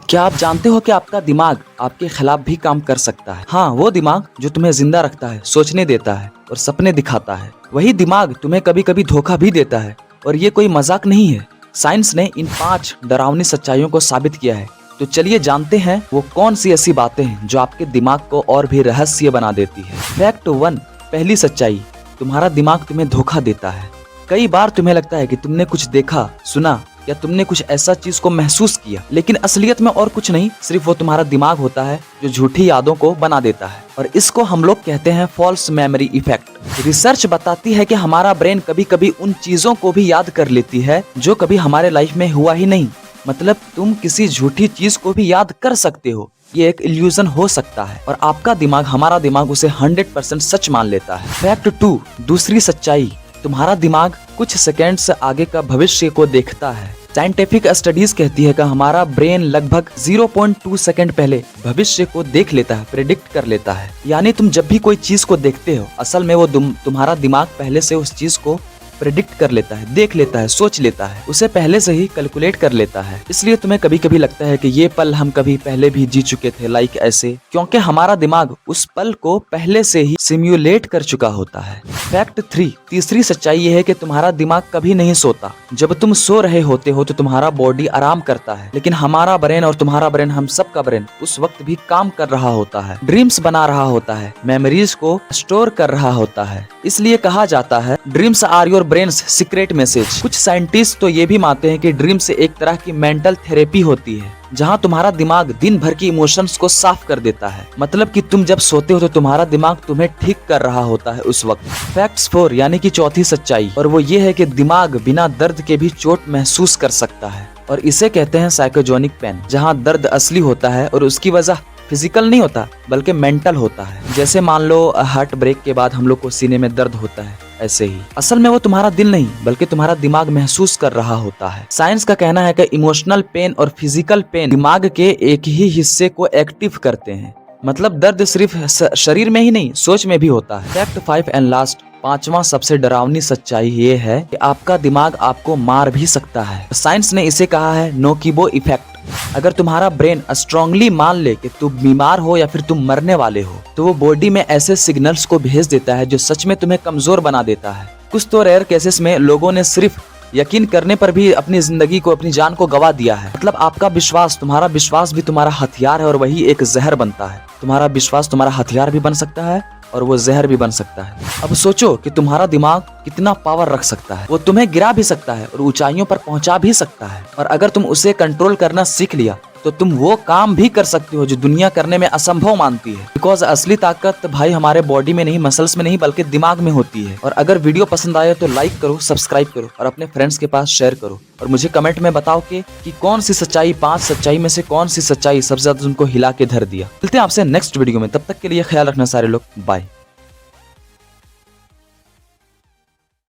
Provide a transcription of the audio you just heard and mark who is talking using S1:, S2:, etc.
S1: क्या आप जानते हो कि आपका दिमाग आपके खिलाफ भी काम कर सकता है? हाँ, वो दिमाग जो तुम्हें जिंदा रखता है, सोचने देता है और सपने दिखाता है, वही दिमाग तुम्हें कभी कभी धोखा भी देता है। और ये कोई मजाक नहीं है। साइंस ने इन 5 डरावनी सच्चाइयों को साबित किया है। तो चलिए जानते हैं वो कौन सी ऐसी बातें हैं जो आपके दिमाग को और भी रहस्य बना देती है। फैक्ट 1, पहली सच्चाई, तुम्हारा दिमाग तुम्हें धोखा देता है। कई बार तुम्हें लगता है कि तुमने कुछ देखा, सुना या तुमने कुछ ऐसा चीज को महसूस किया, लेकिन असलियत में और कुछ नहीं, सिर्फ वो तुम्हारा दिमाग होता है जो झूठी यादों को बना देता है। और इसको हम लोग कहते हैं फॉल्स मेमोरी इफेक्ट। रिसर्च बताती है कि हमारा ब्रेन कभी कभी उन चीजों को भी याद कर लेती है जो कभी हमारे लाइफ में हुआ ही नहीं। मतलब तुम किसी झूठी चीज को भी याद कर सकते हो। ये एक इल्यूजन हो सकता है और आपका दिमाग, हमारा दिमाग उसे 100% सच मान लेता है। फैक्ट 2, दूसरी सच्चाई, तुम्हारा दिमाग कुछ सेकंड से आगे का भविष्य को देखता है। साइंटिफिक स्टडीज कहती है कि हमारा ब्रेन लगभग 0.2 सेकंड पहले भविष्य को देख लेता है, प्रेडिक्ट कर लेता है। यानी तुम जब भी कोई चीज को देखते हो, असल में वो तुम्हारा दिमाग पहले से उस चीज को प्रेडिक्ट कर लेता है, देख लेता है, सोच लेता है, उसे पहले से ही कैलकुलेट कर लेता है। इसलिए तुम्हें कभी कभी लगता है कि ये पल हम कभी पहले भी जी चुके थे, लाइक ऐसे, क्योंकि हमारा दिमाग उस पल को पहले से ही सिम्युलेट कर चुका होता है। फैक्ट 3, तीसरी सच्चाई ये है कि तुम्हारा दिमाग कभी नहीं सोता। जब तुम सो रहे होते हो तो तुम्हारा बॉडी आराम करता है, लेकिन हमारा ब्रेन और तुम्हारा ब्रेन, हम सबका ब्रेन उस वक्त भी काम कर रहा होता है, ड्रीम्स बना रहा होता है, मेमोरीज को स्टोर कर रहा होता है। इसलिए कहा जाता है dreams are your brain's secret message. कुछ साइंटिस्ट तो ये भी मानते हैं कि ड्रीम से एक तरह की मेंटल थेरेपी होती है, जहां तुम्हारा दिमाग दिन भर की इमोशंस को साफ कर देता है। मतलब कि तुम जब सोते हो तो तुम्हारा दिमाग तुम्हें ठीक कर रहा होता है उस वक्त। फैक्ट्स 4, यानी कि चौथी सच्चाई, और वो ये है कि दिमाग बिना दर्द के भी चोट महसूस कर सकता है, और इसे कहते हैं साइकोजेनिक पेन, जहां दर्द असली होता है और उसकी वजह फिजिकल नहीं होता बल्कि मेंटल होता है। जैसे मान लो हार्ट ब्रेक के बाद हम लोग को सीने में दर्द होता है, ऐसे ही असल में वो तुम्हारा दिल नहीं बल्कि तुम्हारा दिमाग महसूस कर रहा होता है। साइंस का कहना है कि इमोशनल पेन और फिजिकल पेन दिमाग के एक ही हिस्से को एक्टिव करते हैं। मतलब दर्द सिर्फ शरीर में ही नहीं, सोच में भी होता है। फैक्ट 5 एंड लास्ट, पांचवा सबसे डरावनी सच्चाई ये है कि आपका दिमाग आपको मार भी सकता है। साइंस ने इसे कहा है नोकिबो इफेक्ट। अगर तुम्हारा ब्रेन स्ट्रांगली मान ले कि तुम बीमार हो या फिर तुम मरने वाले हो, तो वो बॉडी में ऐसे सिग्नल्स को भेज देता है जो सच में तुम्हें कमजोर बना देता है। कुछ तो रेयर केसेस में लोगों ने सिर्फ यकीन करने पर भी अपनी जिंदगी को, अपनी जान को गवा दिया है। मतलब आपका विश्वास, तुम्हारा विश्वास भी तुम्हारा हथियार है और वही एक जहर बनता है। तुम्हारा विश्वास तुम्हारा हथियार भी बन सकता है और वो जहर भी बन सकता है। अब सोचो कि तुम्हारा दिमाग कितना पावर रख सकता है। वो तुम्हें गिरा भी सकता है और ऊंचाइयों पर पहुंचा भी सकता है। और अगर तुम उसे कंट्रोल करना सीख लिया तो तुम वो काम भी कर सकते हो जो दुनिया करने में असंभव मानती है। बिकॉज असली ताकत भाई हमारे बॉडी में नहीं, मसल्स में नहीं, बल्कि दिमाग में होती है। और अगर वीडियो पसंद आए तो लाइक करो, सब्सक्राइब करो और अपने फ्रेंड्स के पास शेयर करो। और मुझे कमेंट में बताओ कि कौन सी सच्चाई, 5 सच्चाई में से कौन सी सच्चाई सबसे ज्यादा तुमको हिला के धर दिया। मिलते हैं आपसे नेक्स्ट वीडियो में, तब तक के लिए ख्याल रखना सारे लोग, बाय।